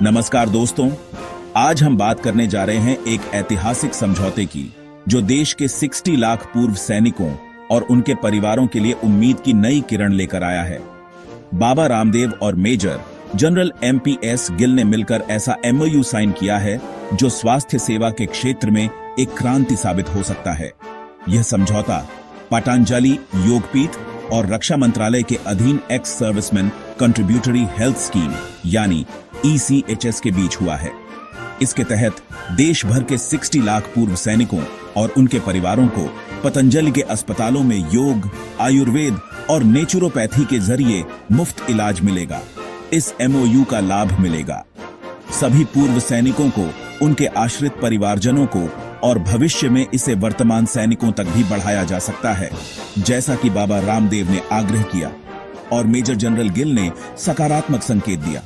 नमस्कार दोस्तों, आज हम बात करने जा रहे हैं एक ऐतिहासिक समझौते की जो देश के 60 लाख पूर्व सैनिकों और उनके परिवारों के लिए उम्मीद की नई किरण लेकर आया है। बाबा रामदेव और मेजर जनरल एमपीएस गिल ने मिलकर ऐसा एमओयू साइन किया है जो स्वास्थ्य सेवा के क्षेत्र में एक क्रांति साबित हो सकता है। यह समझौता पतंजलि योगपीठ और रक्षा मंत्रालय के अधीन ex serviceman contributory health scheme यानी ECHS के बीच हुआ है। इसके तहत देश भर के 60 लाख पूर्व सैनिकों और उनके परिवारों को पतंजलि के अस्पतालों में योग, आयुर्वेद और नेचुरोपैथी के जरिए मुफ्त इलाज मिलेगा। इस एमओयू का लाभ मिलेगा सभी पूर्व सैनिकों को, उनके आश्रित परिवारजनों को और भविष्य में इसे वर्तमान सैनिकों तक भी बढ़ाया जा सकता है, जैसा कि बाबा रामदेव ने आग्रह किया और मेजर जनरल गिल ने सकारात्मक संकेत दिया।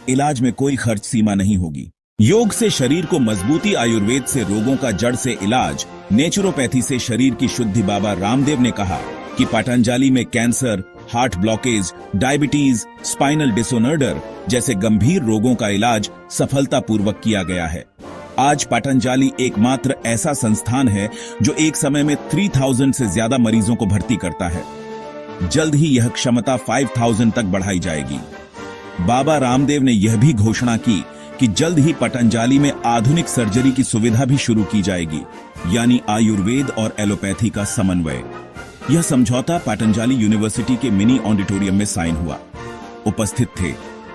इलाज में कोई खर्च सीमा नहीं होगी। योग से शरीर को मजबूती, आयुर्वेद से रोगों का जड़ से इलाज, नेचुरोपैथी से शरीर की शुद्धि। बाबा रामदेव ने कहा कि पतंजलि में cancer, heart blockage, diabetes, spinal disorder जैसे गंभीर रोगों का इलाज सफलतापूर्वक किया गया है। आज पतंजलि एकमात्र ऐसा संस्थान है जो एक समय में 3000 से ज्यादा मरीजों को भर्ती करता है। जल्द ही यह क्षमता 5000 तक बढ़ाई जाएगी। बाबा रामदेव ने यह भी घोषणा की कि जल्द ही पतंजलि में आधुनिक सर्जरी की सुविधा भी शुरू की जाएगी, यानी आयुर्वेद और एलोपैथी का समन्वय। यह समझौता पतंजलि यूनिवर्सिटी के मिनी ऑडिटोरियम में साइन हुआ। उपस्थित थे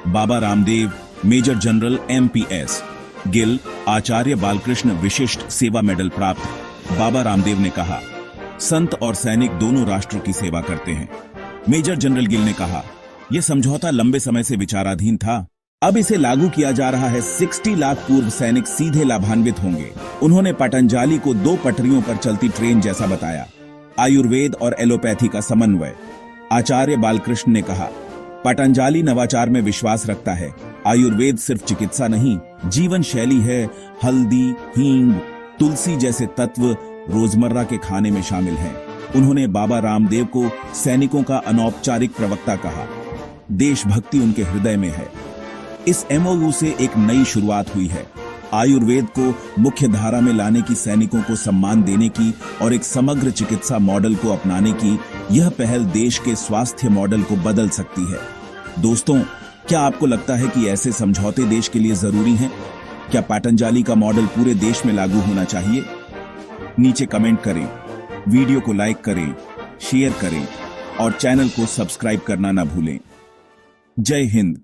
Baba Ramdev, major general MPS Gill, Acharya Balkrishna Vishisht Seva medal प्राप्त। बाबा रामदेव ने कहा, संत और सैनिक दोनों राष्ट्रों की सेवा करते हैं। मेजर जनरल गिल ने कहा, यह समझौता लंबे समय से विचाराधीन था, अब इसे लागू किया जा रहा है। 60 लाख पूर्व सैनिक सीधे लाभान्वित होंगे। उन्होंने पतंजलि को 2 पटरियों पर चलती ट्रेन जैसा बताया। आयुर्वेद और एलोपैथी का समन्वय। आचार्य बालकृष्ण ने कहा, पतंजलि नवाचार में विश्वास रखता है। आयुर्वेद सिर्फ चिकित्सा नहीं, जीवन शैली है। हल्दी, हींग, तुलसी जैसे तत्व रोजमर्रा के खाने में शामिल हैं। उन्होंने बाबा रामदेव को सैनिकों का अनौपचारिक प्रवक्ता कहा। देशभक्ति उनके हृदय में है। इस एमओयू से एक नई शुरुआत हुई है। आयुर्वेद को मुख्य धारा में लाने की, सैनिकों को सम्मान देने की और एक समग्र चिकित्सा मॉडल को अपनाने की यह पहल देश के स्वास्थ्य मॉडल को बदल सकती है। दोस्तों, क्या आपको लगता है कि ऐसे समझौते देश के लिए जरूरी हैं? क्या पतंजलि का मॉडल पूरे देश में लागू होना चाहिए? नीचे कमेंट करें, वीडियो को लाइक करें, शेयर करें और चैनल को सब्सक्राइब करना ना भूलें। जय हिंद।